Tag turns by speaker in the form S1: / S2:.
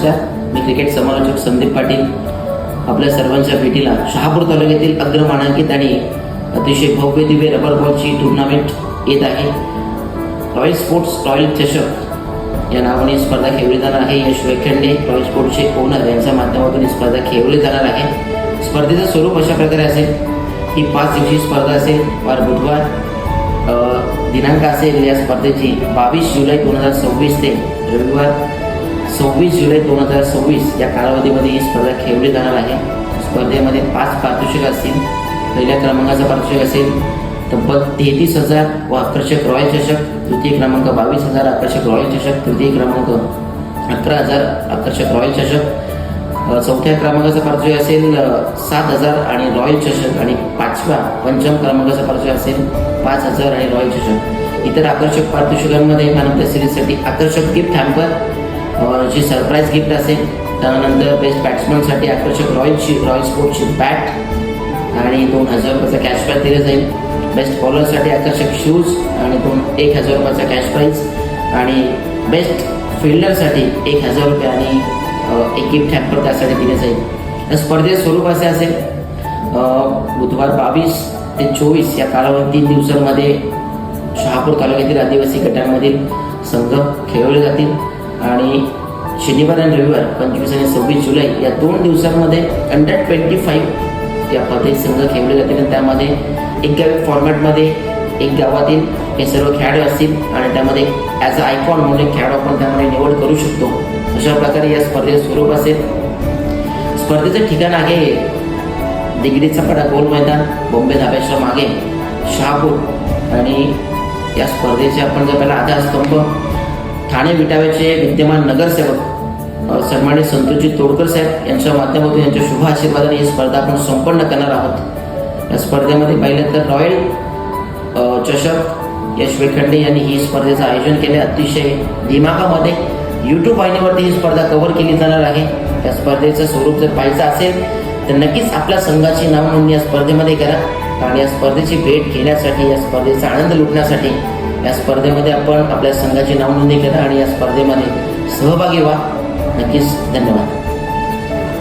S1: नमस्कार. मी क्रिकेट समालोचक संदीप पाटील. आपल्या सर्वांच्या भेटीला शहापूर तालुक्यातील अग्रमानांकित आणि अतिशय भव्य दिव्य रबर बॉलची टुर्नामेंट येत आहे. रॉयल स्पोर्ट्स रॉयल चषक या नावाने स्पर्धा खेळली जाणार आहे. यश वेखंडे रॉयल स्पोर्ट्सचे ओनर यांच्या माध्यमातून ही स्पर्धा खेळली जाणार आहे. स्पर्धेचं स्वरूप अशा प्रकारे असेल ही 5 दिवसीय स्पर्धा असेल. वार बुधवार दिनांक असेल या स्पर्धेची 22 जुलै 2026 ते रविवार 26 जुलै 2026 या कालावधीमध्ये ही स्पर्धा खेळली जाणार आहे. स्पर्धेमध्ये 5 पारितोषिक असतील. पहिल्या क्रमांकाचा पारितोषिक असेल तब्बल 33,000 व आकर्षक रॉयल चषक. तृतीय क्रमांक 22,000 आकर्षक रॉयल चषक. तृतीय क्रमांक 11,000 आकर्षक रॉयल चषक. चौथ्या क्रमांकाचा पारितोषिक असेल 7,000 आणि रॉयल चषक. आणि पंचम क्रमांकाचा पारितोषिक असेल 5,000 आणि रॉयल चषक. इतर आकर्षक पारितोषिकांमध्ये मॅन ऑफ द सिरीजसाठी आकर्षक गिफ्ट हॅम्पर जी सरप्राईज गिफ्ट असेल. त्यानंतर बेस्ट बॅट्समनसाठी आकर्षक रॉयल स्पोर्ट्सची बॅट आणि 2,000 रुपयाचा कॅशबॅक दिला जाईल. बेस्ट बॉलरसाठी आकर्षक शूज आणि 1,000 रुपयाचा कॅश प्राईज. आणि बेस्ट फिल्डरसाठी 1,000 रुपये आणि एक गिफ्ट हॅम्पर त्यासाठी दिले जाईल. या स्पर्धेचे स्वरूप असे असेल बुधवार 22 ते 24 या कालावधीत 3 दिवसांमध्ये शहापूर तालुक्यातील आदिवासी गटांमधील संघ खेळवले जातील. आणि शनिवार आणि रविवार 25 आणि 26 जुलै या 2 दिवसांमध्ये अंडर 25 या पद्धतीत संघ खेळले जातील. आणि त्यामध्ये एक गावी फॉर्मॅटमध्ये एक गावातील हे सर्व खेळाडू असतील आणि त्यामध्ये ॲज अ आयकॉन म्हणून खेळाडू आपण त्यामध्ये निवड करू शकतो. अशा प्रकारे या स्पर्धेचे स्वरूप असेल. स्पर्धेचं ठिकाण आहे दिगडीचा कडा गोल मैदान, बॉम्बे धाब्याच्या मागे शहापूर. आणि या स्पर्धेचे आपण जर पहिला आधारस्तंभ ठाणे विटाव्याचे विद्यमान नगरसेवक सन्मानित संतोषजी तोडकर साहेब यांच्या माध्यमातून यांच्या शुभ आशीर्वादाने ही स्पर्धा आपण संपन्न करणार आहोत. या स्पर्धेमध्ये पाहिलं तर रॉयल चषक यश वेखंडे यांनी ही स्पर्धेचं आयोजन केले. अतिशय दिमागामध्ये यूट्यूब वाहिनीवरती ही स्पर्धा कव्हर केली जाणार आहे. या स्पर्धेचं स्वरूप जर पाहायचं असेल तर नक्कीच आपल्या संघाची नाव नोंदणी या स्पर्धेमध्ये करा. आणि या स्पर्धेची भेट घेण्यासाठी या स्पर्धेचा आनंद लुटण्यासाठी या स्पर्धेमध्ये आपण आपल्या संघाची नाव नोंदणी करा आणि या स्पर्धेमध्ये सहभागी व्हा. नक्कीच धन्यवाद.